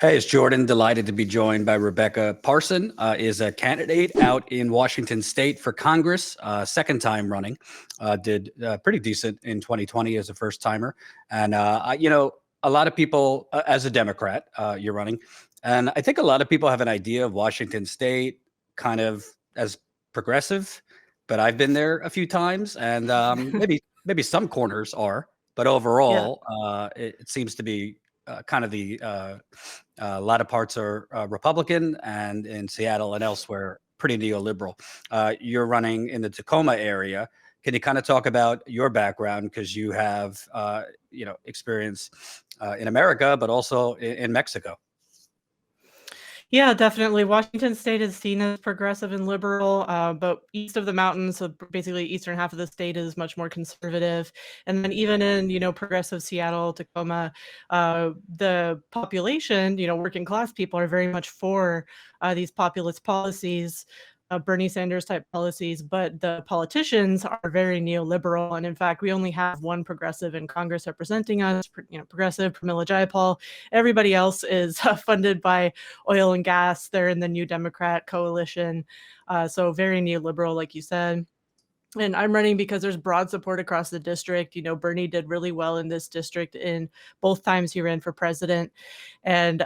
Hey, it's Jordan. Delighted to be joined by Rebecca. Parson is a candidate out in Washington State for Congress, second time running. Did pretty decent in 2020 as a first timer. And, a lot of people, as a Democrat, you're running. And I think a lot of people have an idea of Washington State kind of as progressive, but I've been there a few times and maybe some corners are, but Yeah. overall, it seems to be kind of the a lot of parts are Republican, and in Seattle and elsewhere, pretty neoliberal. You're running in the Tacoma area. Can you kind of talk about your background because you have experience in America, but also in Mexico? Yeah, definitely. Washington State is seen as progressive and liberal, but east of the mountains, so basically eastern half of the state is much more conservative. And then even in, progressive Seattle, Tacoma, the population, working class people are very much for these populist policies. Bernie Sanders type policies, but the politicians are very neoliberal. And in fact, we only have one progressive in Congress representing us, progressive, Pramila Jayapal. Everybody else is funded by oil and gas. They're in the New Democrat coalition. So very neoliberal, like you said. And I'm running because there's broad support across the district. Bernie did really well in this district in both times he ran for president. And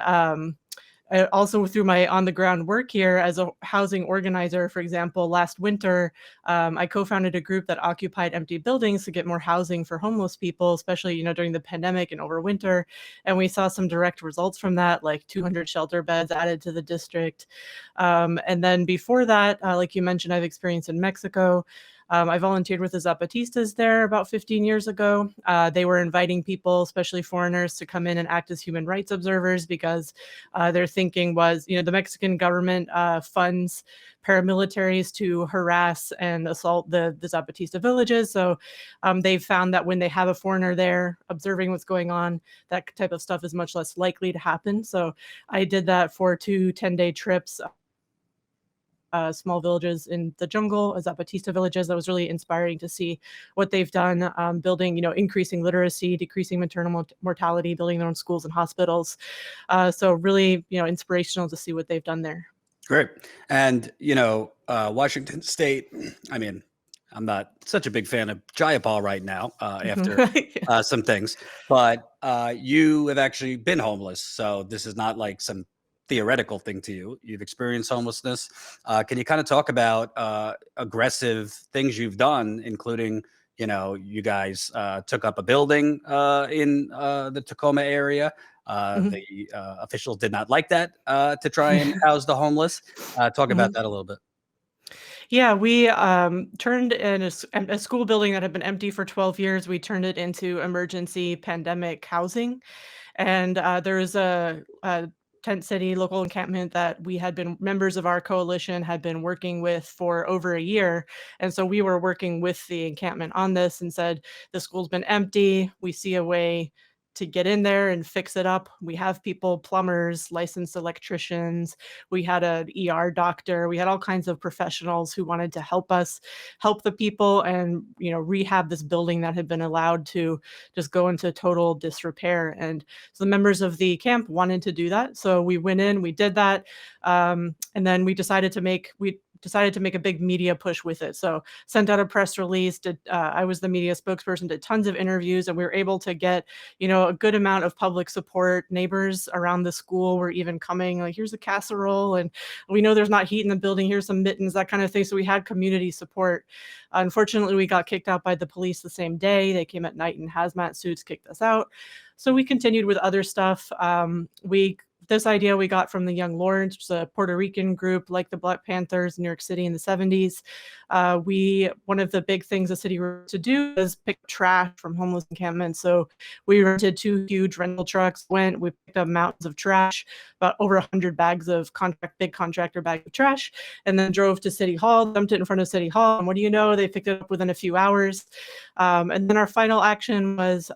also through my on the ground work here as a housing organizer, for example, last winter, I co-founded a group that occupied empty buildings to get more housing for homeless people, especially, during the pandemic and over winter. And we saw some direct results from that, like 200 shelter beds added to the district. And then before that, like you mentioned, I've experienced in Mexico. I volunteered with the Zapatistas there about 15 years ago. They were inviting people, especially foreigners, to come in and act as human rights observers because their thinking was, the Mexican government funds paramilitaries to harass and assault the Zapatista villages. So they've found that when they have a foreigner there observing what's going on, that type of stuff is much less likely to happen. So I did that for 2 10-day trips. Small villages in the jungle, Zapatista villages. That was really inspiring to see what they've done, building, increasing literacy, decreasing maternal mortality, building their own schools and hospitals. So really, inspirational to see what they've done there. Great. And, Washington State, I mean, I'm not such a big fan of Jayapal right now after some things, but you have actually been homeless. So this is not like some theoretical thing to you. You've experienced homelessness. Can you kind of talk about aggressive things you've done, including, you guys took up a building in the Tacoma area. The officials did not like that to try and house the homeless. Talk about that a little bit. Yeah, we turned in a school building that had been empty for 12 years. We turned it into emergency pandemic housing. And there was a tent city local encampment that we had been members of our coalition had been working with for over a year. And so we were working with the encampment on this and said, the school's been empty. We see a way to get in there and fix it up. We have people, plumbers, licensed electricians. We had an ER doctor. We had all kinds of professionals who wanted to help us help the people and, rehab this building that had been allowed to just go into total disrepair. And so the members of the camp wanted to do that. So we went in, we did that. And then we decided to make a big media push with it. So sent out a press release. I was the media spokesperson, did tons of interviews, and we were able to get, a good amount of public support. Neighbors around the school were even coming, like, here's a casserole, and we know there's not heat in the building, here's some mittens, that kind of thing. So we had community support. Unfortunately, we got kicked out by the police the same day. They came at night in hazmat suits, kicked us out. So we continued with other stuff. This idea we got from the Young Lords, which is a Puerto Rican group like the Black Panthers in New York City in the 70s. One of the big things the city wanted to do is pick up trash from homeless encampments. So we rented 2 huge rental trucks, we picked up mountains of trash, about over 100 bags of big contractor bags of trash, and then drove to City Hall, dumped it in front of City Hall. And what do you know? They picked it up within a few hours. And then our final action was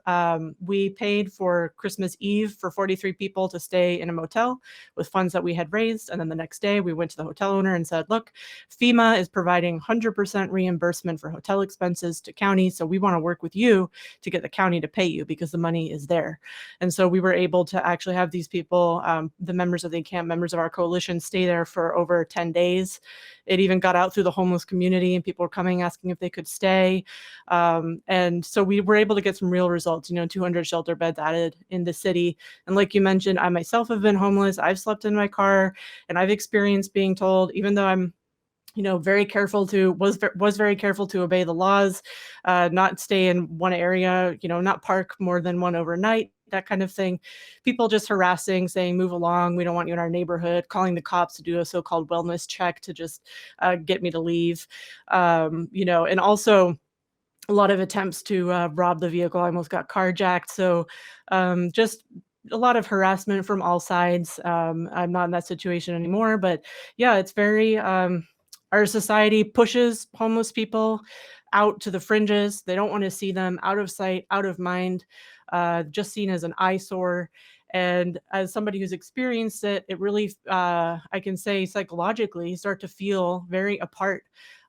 we paid for Christmas Eve for 43 people to stay in a motel with funds that we had raised. And then the next day we went to the hotel owner and said, look, FEMA is providing 100% reimbursement for hotel expenses to counties. So we want to work with you to get the county to pay you because the money is there. And so we were able to actually have these people, the members of the camp, members of our coalition, stay there for over 10 days. It even got out through the homeless community and people were coming asking if they could stay. And so we were able to get some real results, 200 shelter beds added in the city. And like you mentioned, I myself have been homeless. I've slept in my car and I've experienced being told, even though I'm was very careful to obey the laws, not stay in one area, not park more than one overnight, that kind of thing. People just harassing, saying, move along, we don't want you in our neighborhood, calling the cops to do a so-called wellness check to just get me to leave, and also a lot of attempts to rob the vehicle. I almost got carjacked. So just a lot of harassment from all sides. I'm not in that situation anymore, but yeah, it's very, our society pushes homeless people out to the fringes. They don't want to see them, out of sight, out of mind, just seen as an eyesore. And as somebody who's experienced it, it really, I can say psychologically, start to feel very apart,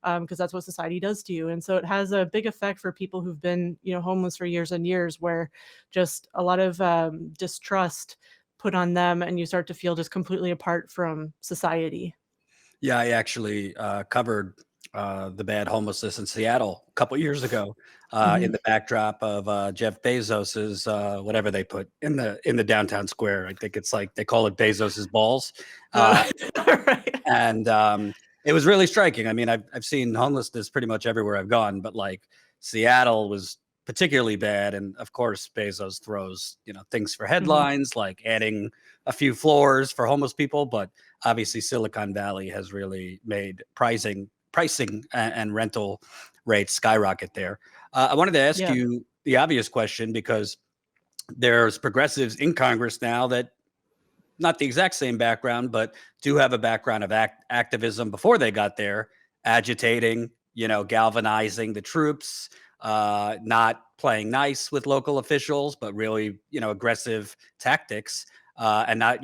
because that's what society does to you. And so it has a big effect for people who've been, homeless for years and years, where just a lot of distrust put on them, and you start to feel just completely apart from society. Yeah, I actually covered the bad homelessness in Seattle a couple years ago, in the backdrop of Jeff Bezos's whatever they put in the downtown square. I think it's like they call it Bezos's balls, Right. and it was really striking. I mean, I've seen homelessness pretty much everywhere I've gone, but like Seattle was particularly bad. And of course, Bezos throws things for headlines, like adding a few floors for homeless people, but obviously Silicon Valley has really made pricing and rental rates skyrocket there. I wanted to ask Yeah. you the obvious question, because there's progressives in Congress now that, not the exact same background, but do have a background of activism before they got there, agitating, galvanizing the troops, not playing nice with local officials, but really, aggressive tactics, and not,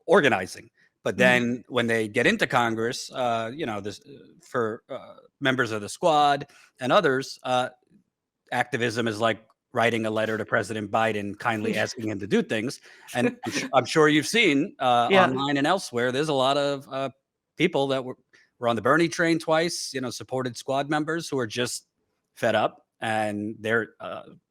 organizing. But then when they get into Congress, this for members of the squad and others, activism is like writing a letter to President Biden, kindly asking him to do things. And I'm sure you've seen online and elsewhere, there's a lot of people that were on the Bernie train twice, supported squad members who are just fed up. And they're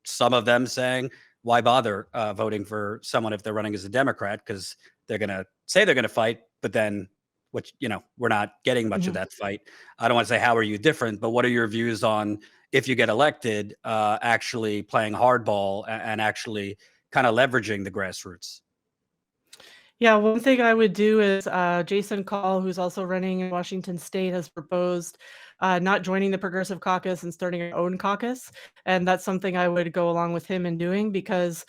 some of them saying, why bother voting for someone if they're running as a Democrat? Because they're going to say they're going to fight, but then we're not getting much of that fight. I don't want to say, how are you different, but what are your views on, if you get elected, actually playing hardball and actually kind of leveraging the grassroots? Yeah, one thing I would do is Jason Call, who's also running in Washington State, has proposed not joining the Progressive Caucus and starting our own caucus. And that's something I would go along with him in doing, because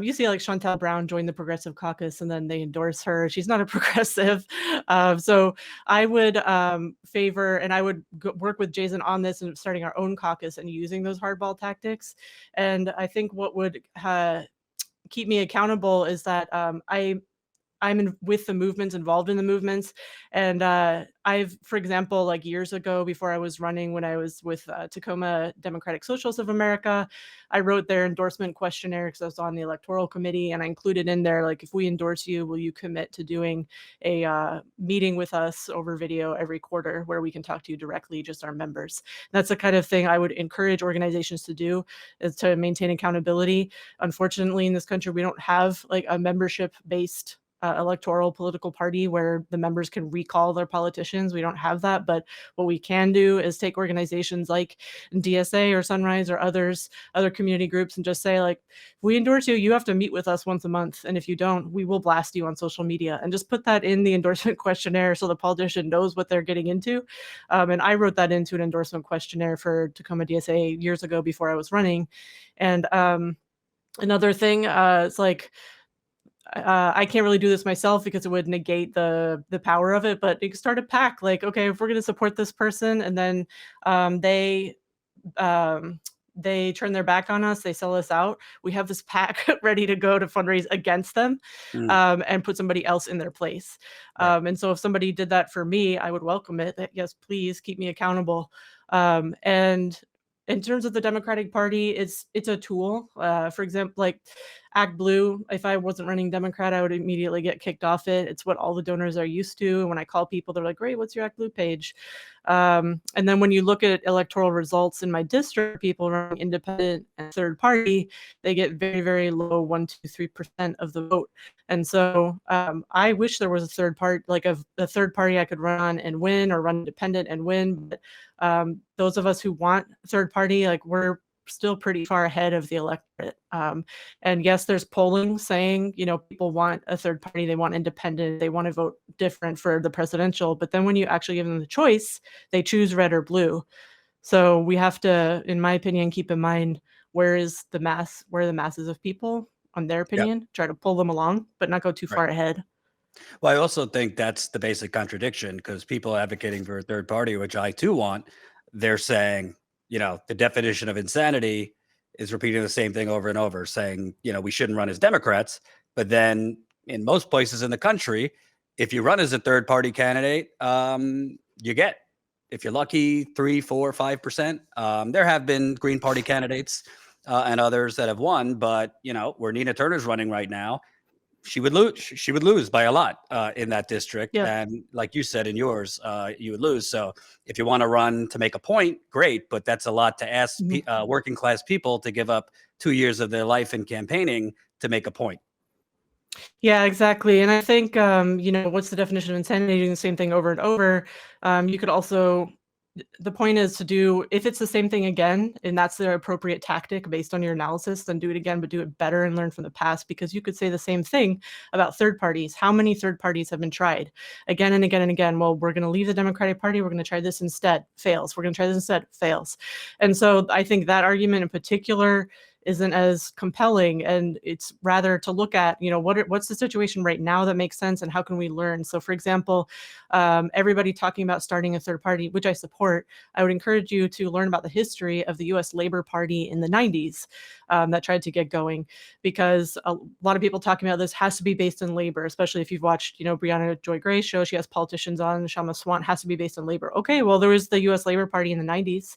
you see like Chantel Brown joined the Progressive Caucus and then they endorse her. She's not a progressive. So I would favor, and I would work with Jason on this and starting our own caucus and using those hardball tactics. And I think what would keep me accountable is that I'm with the movements, involved in the movements. And for example, like years ago, before I was running, when I was with Tacoma Democratic Socialists of America, I wrote their endorsement questionnaire because I was on the electoral committee, and I included in there, like, if we endorse you, will you commit to doing a meeting with us over video every quarter where we can talk to you directly, just our members. That's the kind of thing I would encourage organizations to do, is to maintain accountability. Unfortunately, in this country, we don't have like a membership-based electoral political party where the members can recall their politicians. We don't have that, but what we can do is take organizations like DSA or Sunrise or other community groups, and just say, like, if we endorse you, you have to meet with us once a month, and if you don't, we will blast you on social media. And just put that in the endorsement questionnaire so the politician knows what they're getting into. And I wrote that into an endorsement questionnaire for Tacoma DSA years ago before I was running. And another thing, it's like, I can't really do this myself because it would negate the power of it, but you can start a pack. Like, okay, if we're going to support this person, and then they they turn their back on us, they sell us out, we have this PAC ready to go to fundraise against them, and put somebody else in their place. Right. And so if somebody did that for me, I would welcome it. That, yes, please keep me accountable. And in terms of the Democratic Party, it's a tool. For example, like Act Blue, if I wasn't running Democrat, I would immediately get kicked off it. It's what all the donors are used to. And when I call people, they're like, great, what's your Act Blue page? And then when you look at electoral results in my district, people running independent and third party, they get very, very low 1, 2, 3% of the vote. And so I wish there was a third party, like a third party I could run and win, or run independent and win. But those of us who want third party, like, we're still pretty far ahead of the electorate. And yes, there's polling saying, people want a third party, they want independent, they want to vote different for the presidential. But then when you actually give them the choice, they choose red or blue. So we have to, in my opinion, keep in mind, where are the masses of people, on their opinion, try to pull them along, but not go too far ahead. Well, I also think that's the basic contradiction, because people advocating for a third party, which I too want, they're saying, the definition of insanity is repeating the same thing over and over, saying, we shouldn't run as Democrats. But then in most places in the country, if you run as a third party candidate, you get, if you're lucky, 3, 4, 5%. There have been Green Party candidates and others that have won, but where Nina Turner's running right now, she would lose. She would lose by a lot in that district. Yeah. And like you said, in yours, you would lose. So if you want to run to make a point, great. But that's a lot to ask working class people to give up 2 years of their life in campaigning to make a point. Yeah, exactly. And I think, what's the definition of insanity? Doing the same thing over and over. You could also, the point is to do, if it's the same thing again, and that's the appropriate tactic based on your analysis, then do it again, but do it better and learn from the past, because you could say the same thing about third parties. How many third parties have been tried again and again and again? Well, we're going to leave the Democratic Party. We're going to try this instead. Fails. We're going to try this instead. Fails. And so I think that argument in particular isn't as compelling, and it's rather to look at, what's the situation right now that makes sense, and how can we learn? So for example, everybody talking about starting a third party, which I support, I would encourage you to learn about the history of the US Labor Party in the 90s that tried to get going, because a lot of people talking about this has to be based in labor, especially if you've watched, Brianna Joy Gray's show. She has politicians on. Shama Swant has to be based on labor. Okay, well, there was the US Labor Party in the 90s.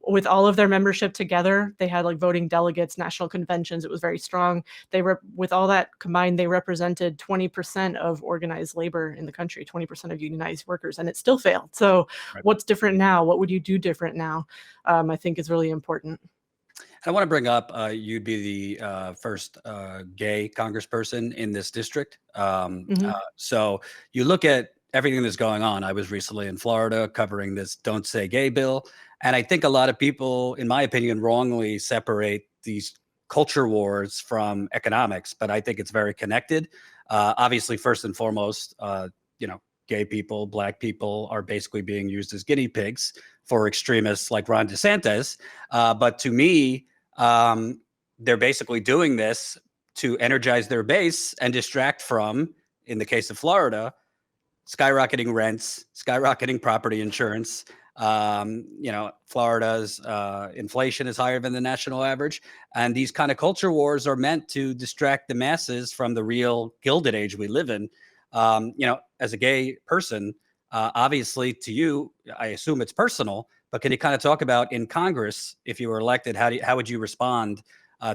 With all of their membership together, they had like voting delegates, national conventions. It was very strong. With all that combined, they represented 20% of organized labor in the country, 20% of unionized workers, and it still failed. So what's different now? What would you do different now? I think is really important. I want to bring up, you'd be the first gay congressperson in this district. So you look at everything that's going on. I was recently in Florida covering this Don't Say Gay bill. And I think a lot of people, in my opinion, wrongly separate these culture wars from economics, but I think it's very connected. Obviously, first and foremost, gay people, Black people are basically being used as guinea pigs for extremists like Ron DeSantis. But to me, they're basically doing this to energize their base and distract from, in the case of Florida, skyrocketing rents, skyrocketing property insurance. Florida's inflation is higher than the national average. And these kind of culture wars are meant to distract the masses from the real Gilded Age we live in. As a gay person, obviously to you, I assume it's personal, but can you kind of talk about in Congress, if you were elected, how would you respond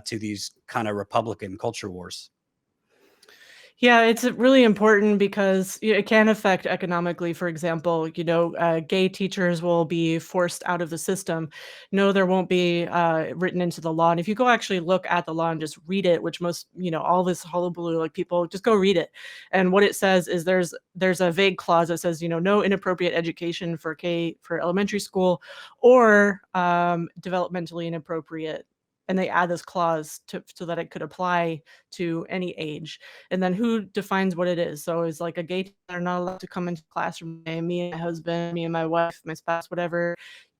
to these kind of Republican culture wars? Yeah, it's really important because it can affect economically. For example, gay teachers will be forced out of the system. No, there won't be written into the law. And if you go actually look at the law and just read it, which most, all this hullabaloo, like people just go read it. And what it says is there's a vague clause that says, no inappropriate education for elementary school or developmentally inappropriate. And they add this clause so that it could apply to any age. And then who defines what it is? So is like a gay are not allowed to come into classroom. Me and my husband, me and my wife, my spouse, whatever.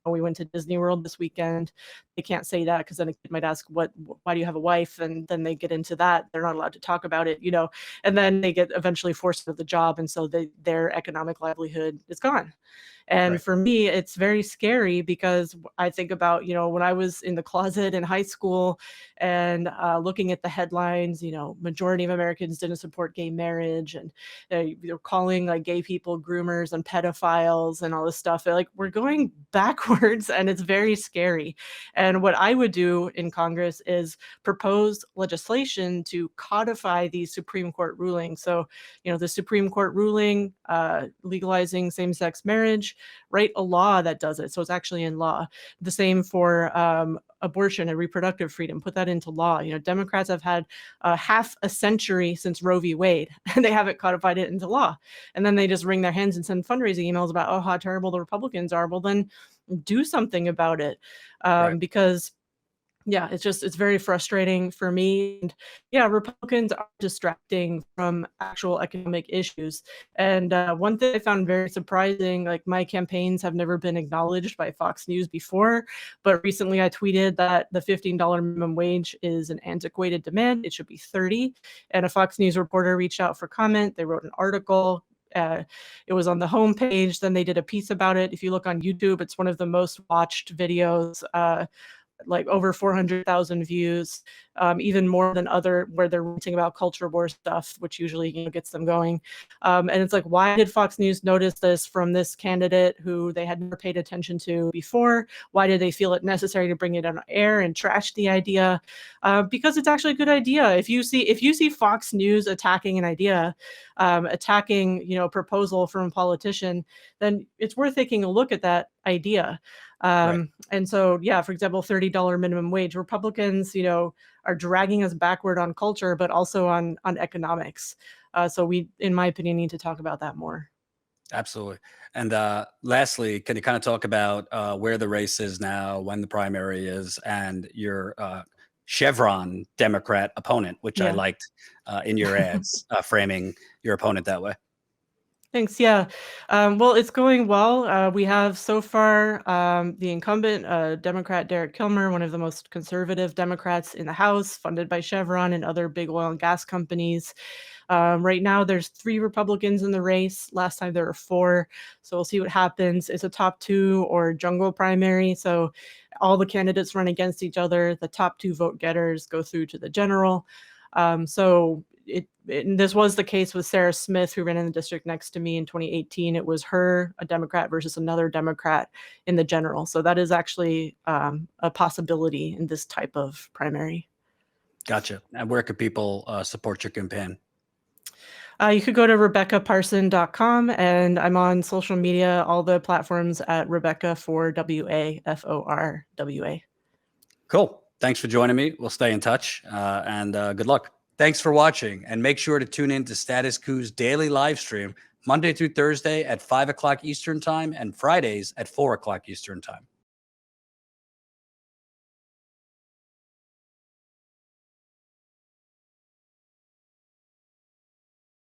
We went to Disney World this weekend. They can't say that because then a kid might ask, why do you have a wife? And then they get into that. They're not allowed to talk about it, and then they get eventually forced out of the job. And so their economic livelihood is gone. And Right. for me, it's very scary because I think about, when I was in the closet in high school and looking at the headlines, majority of Americans didn't support gay marriage, and they're calling like gay people groomers and pedophiles and all this stuff. Like, we're going backwards, and it's very scary. And what I would do in Congress is propose legislation to codify these Supreme Court rulings. So, the Supreme Court ruling legalizing same-sex marriage, write a law that does it, so it's actually in law. The same for abortion and reproductive freedom, put that into law. Democrats have had half a century since Roe v. Wade, and they haven't codified it into law. And then they just wring their hands and send fundraising emails about, oh, how terrible the Republicans are. Well, then do something about it. Right. Because yeah, it's very frustrating for me. And yeah, Republicans are distracting from actual economic issues. And one thing I found very surprising, like, my campaigns have never been acknowledged by Fox News before, but recently I tweeted that the $15 minimum wage is an antiquated demand. It should be 30. And a Fox News reporter reached out for comment. They wrote an article. It was on the homepage. Then they did a piece about it. If you look on YouTube, it's one of the most watched videos, like over 400,000 views, even more than other where they're ranting about culture war stuff, which usually gets them going. And it's like, why did Fox News notice this from this candidate who they had never paid attention to before? Why did they feel it necessary to bring it on air and trash the idea? Because it's actually a good idea. If you see Fox News attacking an idea, attacking a proposal from a politician, then it's worth taking a look at that idea. Right. And so, yeah, for example, $30 minimum wage, Republicans, are dragging us backward on culture, but also on economics. So we, in my opinion, need to talk about that more. Absolutely. And lastly, can you kind of talk about where the race is now, when the primary is, and your Chevron Democrat opponent, which I Yeah. liked in your ads, framing your opponent that way? Thanks. Yeah. Well, it's going well. We have so far the incumbent, Democrat Derek Kilmer, one of the most conservative Democrats in the House, funded by Chevron and other big oil and gas companies. Right now, there's 3 Republicans in the race. Last time there were 4. So we'll see what happens. It's a top 2 or jungle primary. So all the candidates run against each other. The top 2 vote getters go through to the general. So this was the case with Sarah Smith, who ran in the district next to me in 2018. It was her, a Democrat, versus another Democrat in the general. So that is actually a possibility in this type of primary. Gotcha. And where could people support your campaign? You could go to RebeccaParson.com, and I'm on social media, all the platforms at Rebecca for WAFORWA. Cool. Thanks for joining me. We'll stay in touch and good luck. Thanks for watching, and make sure to tune in to Status Coup's daily live stream Monday through Thursday at 5 o'clock Eastern Time and Fridays at 4 o'clock Eastern Time.